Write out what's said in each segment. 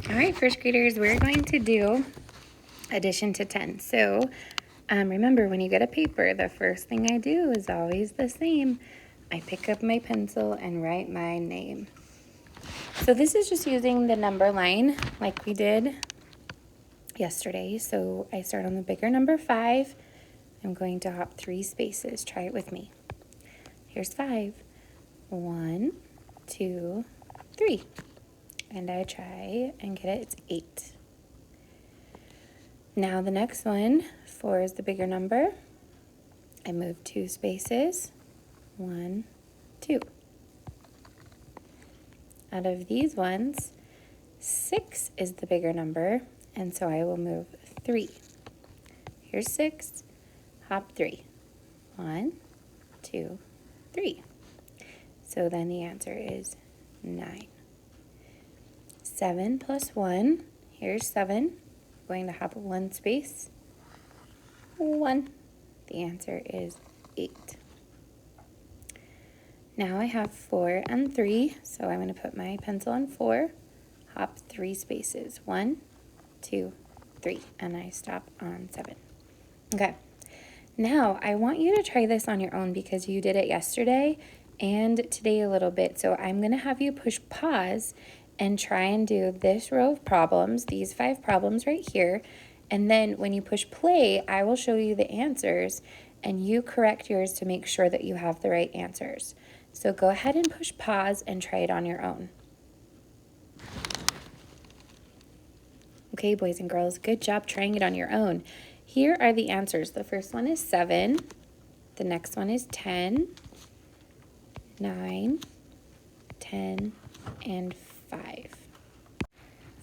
All right, first graders, we're going to do addition to 10. So remember, when you get a paper, the first thing I do is always the same. I pick up my pencil and write my name. So this is just using the number line like we did yesterday. So I start on the bigger number 5. I'm going to hop 3 spaces. Try it with me. Here's 5. 1, 2, 3. And I try and get it. It's 8. Now the next one, 4 is the bigger number. I move 2 spaces. 1, 2. Out of these ones, 6 is the bigger number, and so I will move 3. Here's 6, hop 3. 1, 2, 3. So then the answer is 9. 7 plus 1, here's 7. I'm going to hop 1 space. 1. The answer is 8. Now I have 4 and 3, so I'm going to put my pencil on 4, hop 3 spaces. 1, 2, 3, and I stop on 7. Okay, now I want you to try this on your own because you did it yesterday and today a little bit. So I'm going to have you push pause and try and do this row of problems, these 5 problems right here. And then when you push play, I will show you the answers and you correct yours to make sure that you have the right answers. So go ahead and push pause and try it on your own. Okay, boys and girls, good job trying it on your own. Here are the answers. The first one is 7. The next one is 10, 9, 10, and 5.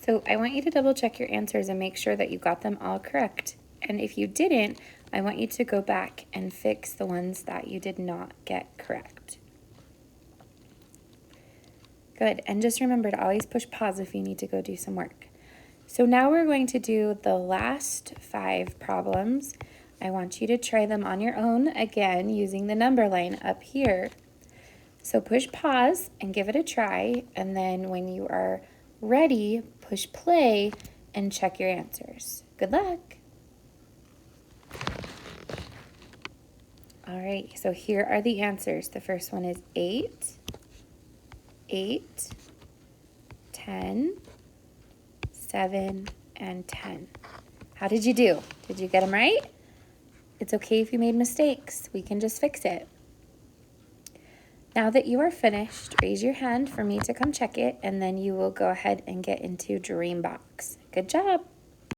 So I want you to double check your answers and make sure that you got them all correct. And if you didn't, I want you to go back and fix the ones that you did not get correct. Good, and just remember to always push pause if you need to go do some work. So now we're going to do the last 5 problems. I want you to try them on your own, again, using the number line up here. So push pause and give it a try, and then when you are ready, push play and check your answers. Good luck. All right, so here are the answers. The first one is 8, 8, 10, 7, and 10. How did you do? Did you get them right? It's okay if you made mistakes. We can just fix it. Now that you are finished, raise your hand for me to come check it, and then you will go ahead and get into Dreambox. Good job.